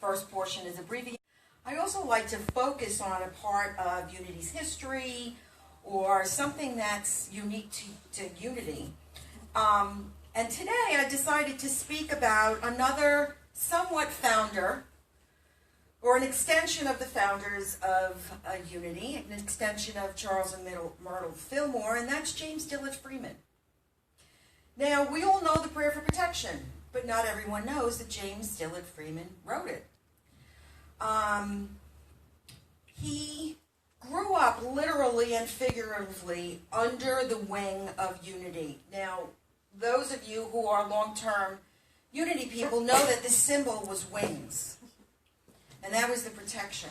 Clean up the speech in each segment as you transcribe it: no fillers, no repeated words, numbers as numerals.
first portion is abbreviated. I also like to focus on a part of Unity's history or something that's unique to Unity. And today I decided to speak about another somewhat founder, or an extension of the founders of Unity, an extension of Charles and Myrtle Fillmore, and that's James Dillard Freeman. Now, we all know the Prayer for Protection, but not everyone knows that James Dillard Freeman wrote it. He grew up literally and figuratively under the wing of Unity. Now, those of you who are long-term Unity people know that the symbol was wings, and that was the protection.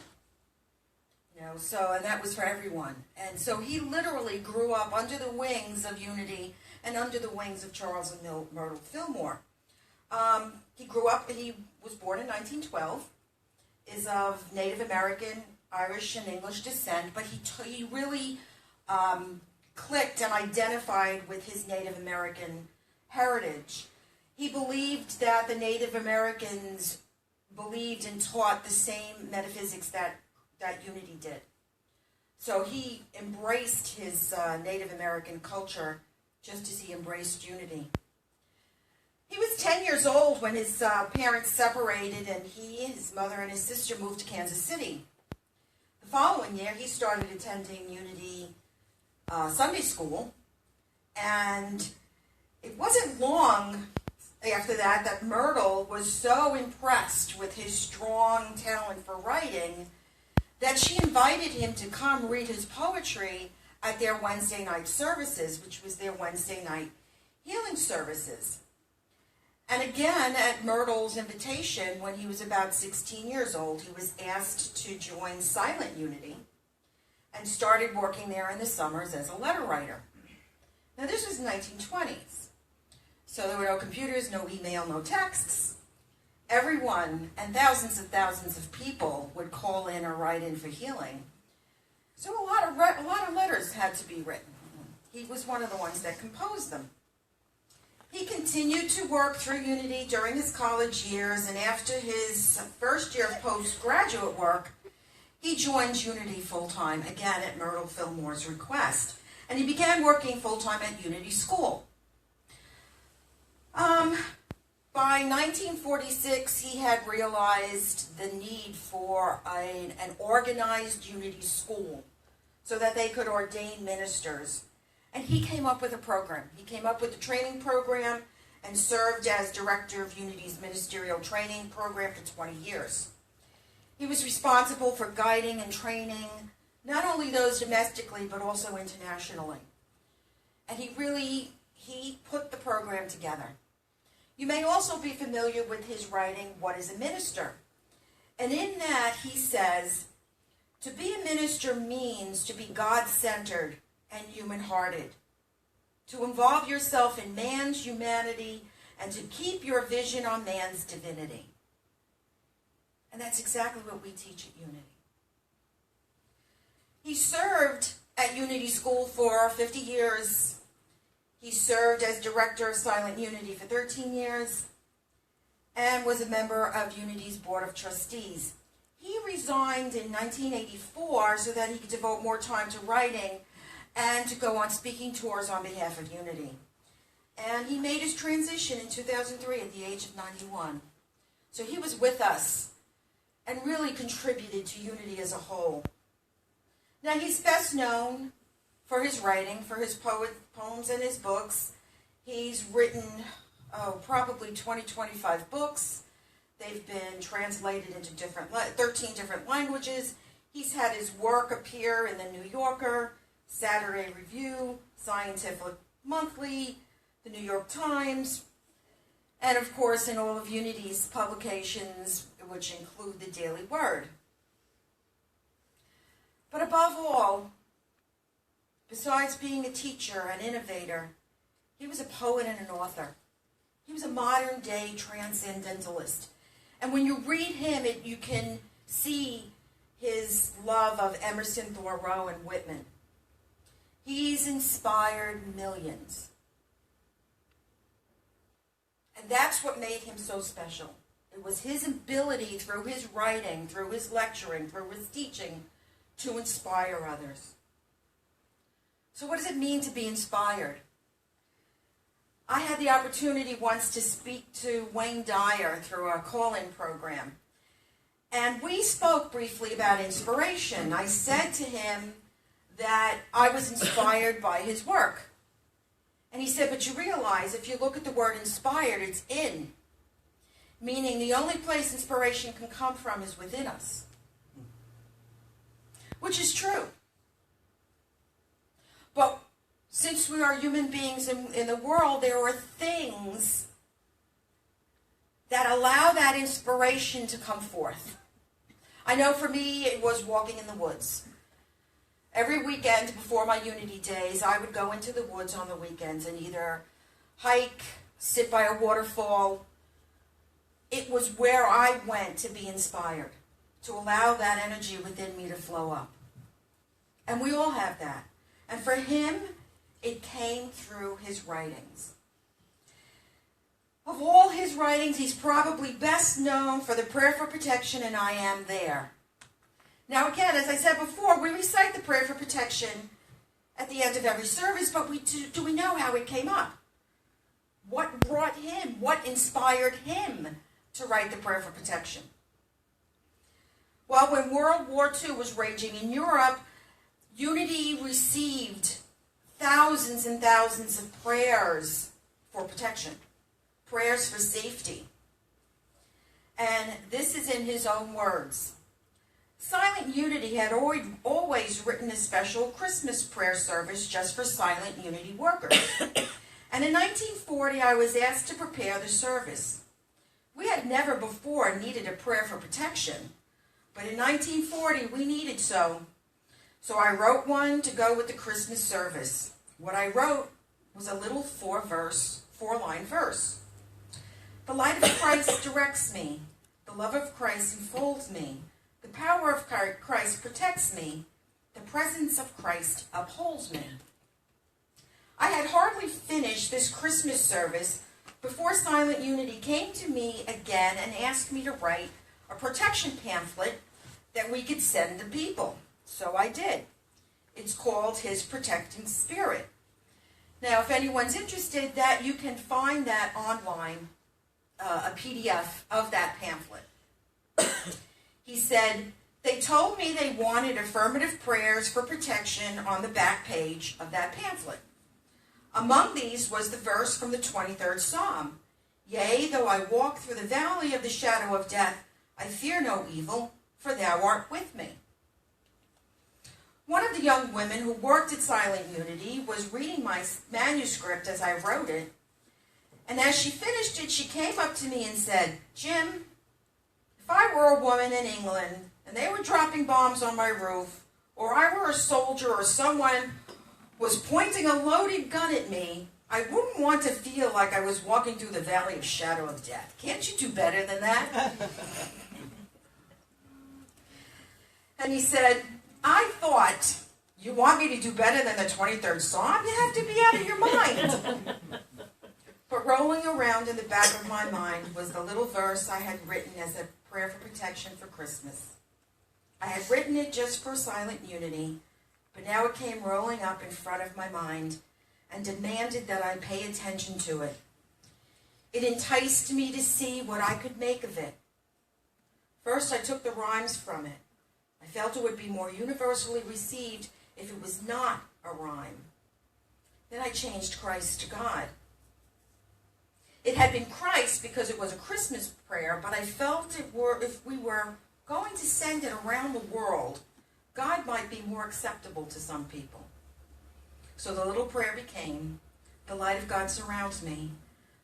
And that was for everyone. And so he literally grew up under the wings of Unity and under the wings of Charles and Myrtle Fillmore. He was born in 1912, is of Native American, Irish, and English descent, but he really clicked and identified with his Native American heritage. He believed that the Native Americans believed and taught the same metaphysics that Unity did. So he embraced his Native American culture just as he embraced Unity. He was 10 years old when his parents separated, and his mother and his sister moved to Kansas City. The following year, he started attending Unity Sunday school, and it wasn't long after that Myrtle was so impressed with his strong talent for writing that she invited him to come read his poetry at their Wednesday night services, which was their Wednesday night healing services. And again, at Myrtle's invitation, when he was about 16 years old, he was asked to join Silent Unity and started working there in the summers as a letter writer. Now, this was the 1920s. So there were no computers, no email, no texts. Everyone and thousands of people would call in or write in for healing. So a lot of letters had to be written. He was one of the ones that composed them. He continued to work through Unity during his college years, and after his first year of postgraduate work, he joined Unity full-time, again at Myrtle Fillmore's request. And he began working full-time at Unity School. By 1946, he had realized the need for an organized Unity school so that they could ordain ministers. And he came up with a program. He came up with a training program and served as director of Unity's ministerial training program for 20 years. He was responsible for guiding and training not only those domestically, but also internationally. And he put the program together. You may also be familiar with his writing, What is a Minister? And in that he says, to be a minister means to be God-centered and human-hearted, to involve yourself in man's humanity and to keep your vision on man's divinity. And that's exactly what we teach at Unity. He served at Unity School for 50 years. He served as director of Silent Unity for 13 years and was a member of Unity's Board of Trustees. He resigned in 1984 so that he could devote more time to writing and to go on speaking tours on behalf of Unity. And he made his transition in 2003 at the age of 91. So he was with us and really contributed to Unity as a whole. Now, he's best known for his writing, for his poems and his books. He's written probably 25 books. They've been translated into 13 different languages. He's had his work appear in the New Yorker, Saturday Review, Scientific Monthly, the New York Times, and of course in all of Unity's publications, which include the Daily Word. But above all, besides being a teacher, an innovator, he was a poet and an author. He was a modern-day transcendentalist. And when you read him, you can see his love of Emerson, Thoreau, and Whitman. He's inspired millions. And that's what made him so special. It was his ability through his writing, through his lecturing, through his teaching to inspire others. So what does it mean to be inspired? I had the opportunity once to speak to Wayne Dyer through a call-in program. And we spoke briefly about inspiration. I said to him that I was inspired by his work. And he said, but you realize if you look at the word inspired, it's in. Meaning the only place inspiration can come from is within us. Which is true. But since we are human beings in the world, there are things that allow that inspiration to come forth. I know for me, it was walking in the woods. Every weekend before my Unity days, I would go into the woods on the weekends and either hike, sit by a waterfall. It was where I went to be inspired, to allow that energy within me to flow up. And we all have that. And for him, it came through his writings. Of all his writings, he's probably best known for the prayer for protection and I am there. Now again, as I said before, we recite the prayer for protection at the end of every service, but do we know how it came up? What brought him, what inspired him to write the prayer for protection? Well, when World War II was raging in Europe, Unity received thousands and thousands of prayers for protection, prayers for safety. And this is in his own words. Silent Unity had always written a special Christmas prayer service just for Silent Unity workers. And in 1940, I was asked to prepare the service. We had never before needed a prayer for protection, but in 1940, we needed so. So I wrote one to go with the Christmas service. What I wrote was a little four-line verse. The light of Christ directs me. The love of Christ enfolds me. The power of Christ protects me. The presence of Christ upholds me. I had hardly finished this Christmas service before Silent Unity came to me again and asked me to write a protection pamphlet that we could send to people. So I did. It's called His Protecting Spirit. Now, if anyone's interested, that you can find that online, a PDF of that pamphlet. He said, they told me they wanted affirmative prayers for protection on the back page of that pamphlet. Among these was the verse from the 23rd Psalm. Yea, though I walk through the valley of the shadow of death, I fear no evil, for thou art with me. One of the young women who worked at Silent Unity was reading my manuscript as I wrote it, and as she finished it, she came up to me and said, Jim, if I were a woman in England and they were dropping bombs on my roof, or I were a soldier or someone was pointing a loaded gun at me, I wouldn't want to feel like I was walking through the valley of shadow of death. Can't you do better than that? And he said, I thought, you want me to do better than the 23rd Psalm? You have to be out of your mind. But rolling around in the back of my mind was the little verse I had written as a prayer for protection for Christmas. I had written it just for Silent Unity, but now it came rolling up in front of my mind and demanded that I pay attention to it. It enticed me to see what I could make of it. First, I took the rhymes from it. I felt it would be more universally received if it was not a rhyme. Then I changed Christ to God. It had been Christ because it was a Christmas prayer, but I felt if we were going to send it around the world, God might be more acceptable to some people. So the little prayer became, the light of God surrounds me,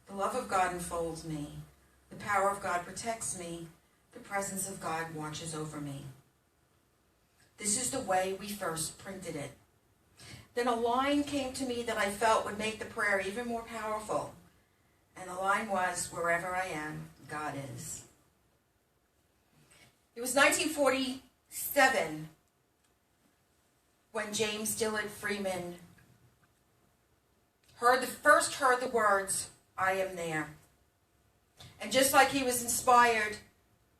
the love of God enfolds me, the power of God protects me, the presence of God watches over me. This is the way we first printed it. Then a line came to me that I felt would make the prayer even more powerful. And the line was, wherever I am, God is. It was 1947 when James Dillard Freeman first heard the words, I am there. And just like he was inspired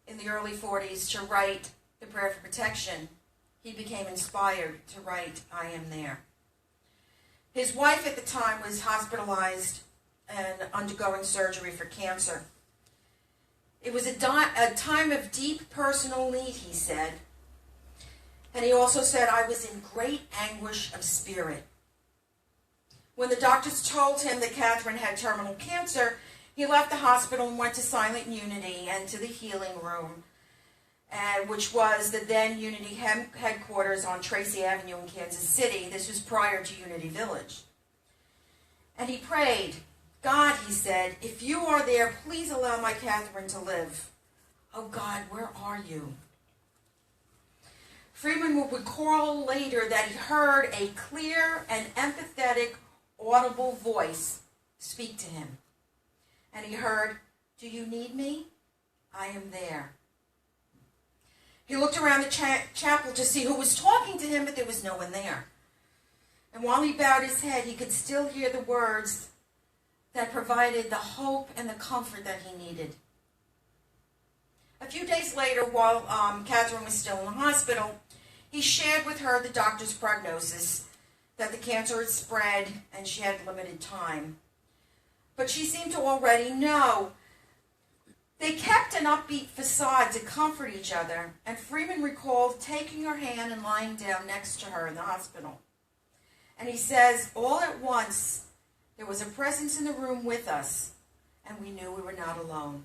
in the early 40s to write the prayer for protection, he became inspired to write, I am there. His wife at the time was hospitalized and undergoing surgery for cancer. It was a time of deep personal need, he said. And he also said, I was in great anguish of spirit. When the doctors told him that Catherine had terminal cancer, he left the hospital and went to Silent Unity and to the healing room, which was the then Unity headquarters on Tracy Avenue in Kansas City. This was prior to Unity Village. And he prayed, God, he said, if you are there, please allow my Catherine to live. Oh God, where are you? Freeman would recall later that he heard a clear and empathetic, audible voice speak to him. And he heard, do you need me? I am there. He looked around the chapel to see who was talking to him, but there was no one there. And while he bowed his head, he could still hear the words that provided the hope and the comfort that he needed. A few days later, while Catherine was still in the hospital, he shared with her the doctor's prognosis that the cancer had spread and she had limited time. But she seemed to already know. They kept an upbeat facade to comfort each other, and Freeman recalled taking her hand and lying down next to her in the hospital. And he says, all at once, there was a presence in the room with us, and we knew we were not alone.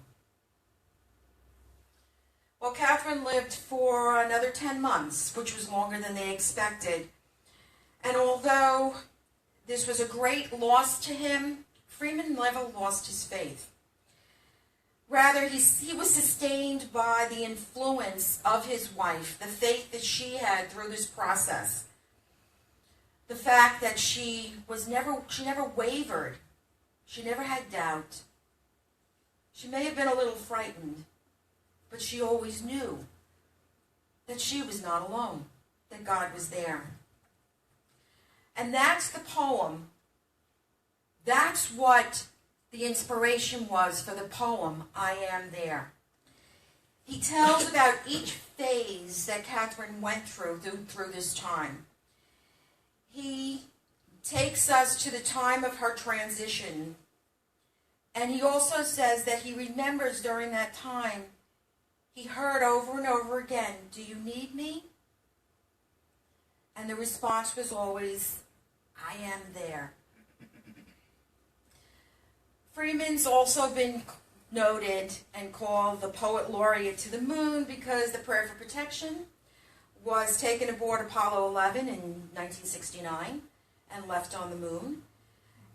Well, Catherine lived for another 10 months, which was longer than they expected. And although this was a great loss to him, Freeman never lost his faith. Rather, he was sustained by the influence of his wife, the faith that she had through this process. The fact that she never wavered. She never had doubt. She may have been a little frightened, but she always knew that she was not alone, that God was there. And that's the poem. That's what the inspiration was for the poem, I Am There. He tells about each phase that Catherine went through this time. He takes us to the time of her transition, and he also says that he remembers during that time, he heard over and over again, do you need me? And the response was always, I am there. Freeman's also been noted and called the poet laureate to the moon because the prayer for protection was taken aboard Apollo 11 in 1969 and left on the moon.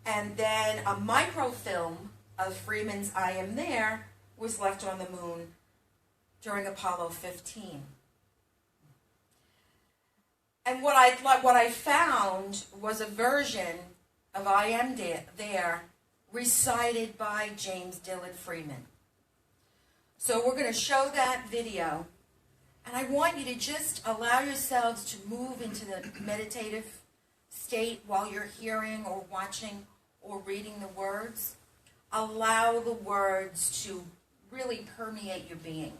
And then a microfilm of Freeman's I Am There was left on the moon during Apollo 15. And what I found was a version of I Am There recited by James Dillard Freeman. So we're going to show that video, and I want you to just allow yourselves to move into the meditative state while you're hearing or watching or reading the words. Allow the words to really permeate your being.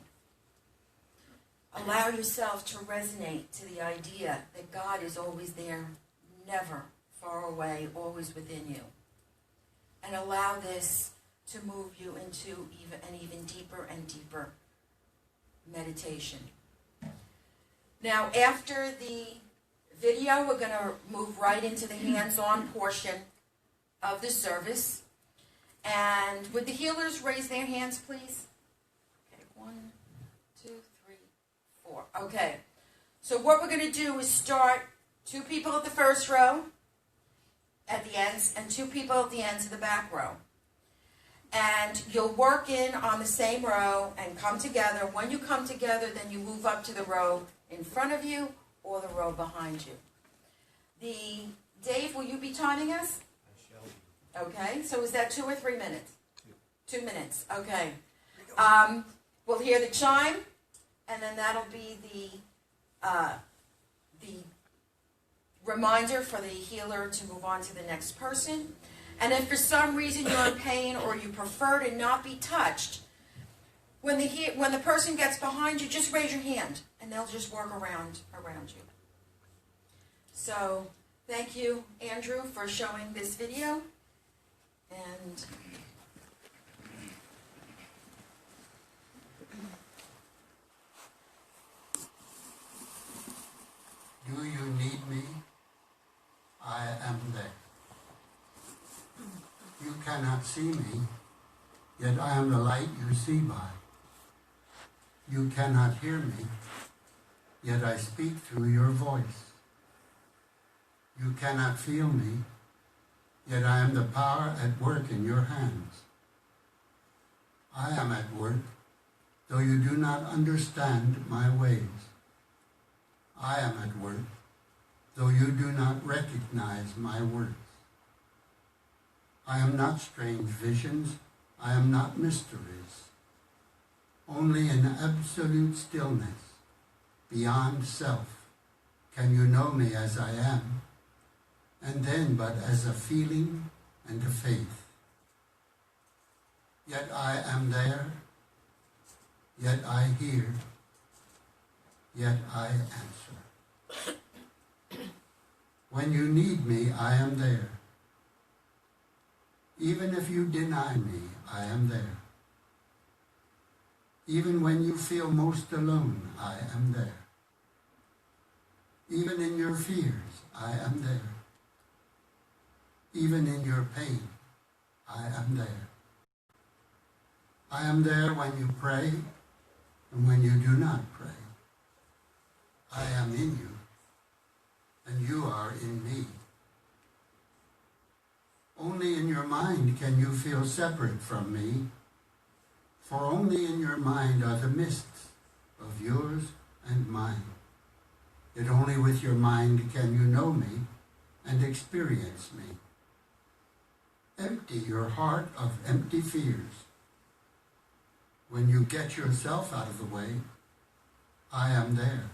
Allow yourself to resonate to the idea that God is always there, never far away, always within you. And allow this to move you into an even deeper and deeper meditation. Now, after the video, we're going to move right into the hands-on portion of the service. And would the healers raise their hands, please? Okay, 1, 2, 3, 4. Okay. So what we're going to do is start 2 people at the first row, at the ends, and 2 people at the ends of the back row. And you'll work in on the same row and come together. When you come together, then you move up to the row in front of you or the row behind you. Dave, will you be timing us? I shall be. Okay, so is that 2 or 3 minutes? 2 minutes, okay. We'll hear the chime, and then that'll be the reminder for the healer to move on to the next person. And if for some reason you're in pain or you prefer to not be touched, when the person gets behind you, just raise your hand and they'll just work around you. So thank you, Andrew, for showing this video. And do you need me? I am there. You cannot see me, yet I am the light you see by. You cannot hear me, yet I speak through your voice. You cannot feel me, yet I am the power at work in your hands. I am at work, though you do not understand my ways. I am at work, though you do not recognize my words. I am not strange visions, I am not mysteries. Only in absolute stillness, beyond self, can you know me as I am, and then but as a feeling and a faith. Yet I am there, yet I hear, yet I answer. When you need me, I am there. Even if you deny me, I am there. Even when you feel most alone, I am there. Even in your fears, I am there. Even in your pain, I am there. I am there when you pray and when you do not pray. I am in you, and you are in me. Only in your mind can you feel separate from me, for only in your mind are the mists of yours and mine. Yet only with your mind can you know me and experience me. Empty your heart of empty fears. When you get yourself out of the way, I am there.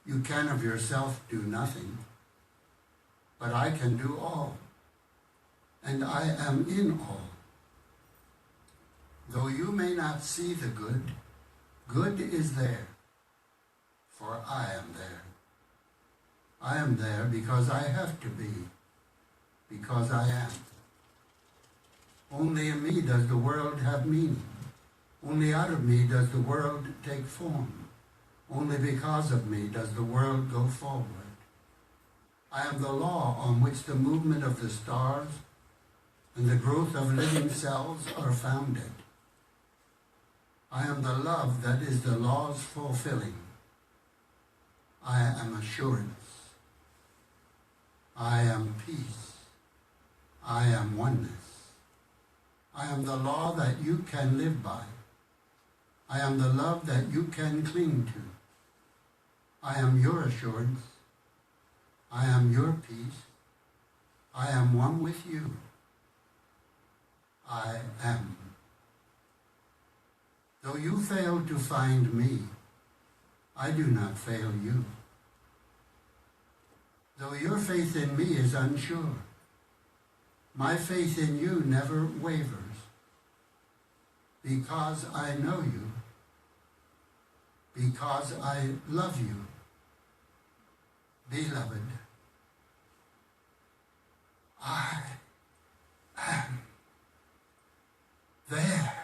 You can of yourself do nothing, but I can do all, and I am in all. Though you may not see the good, good is there, for I am there. I am there because I have to be, because I am. Only in me does the world have meaning. Only out of me does the world take form. Only because of me does the world go forward. I am the law on which the movement of the stars and the growth of living cells are founded. I am the love that is the law's fulfilling. I am assurance. I am peace. I am oneness. I am the law that you can live by. I am the love that you can cling to. I am your assurance. I am your peace. I am one with you. I am. Though you fail to find me, I do not fail you. Though your faith in me is unsure, my faith in you never wavers, because I know you, because I love you. Beloved, I am there.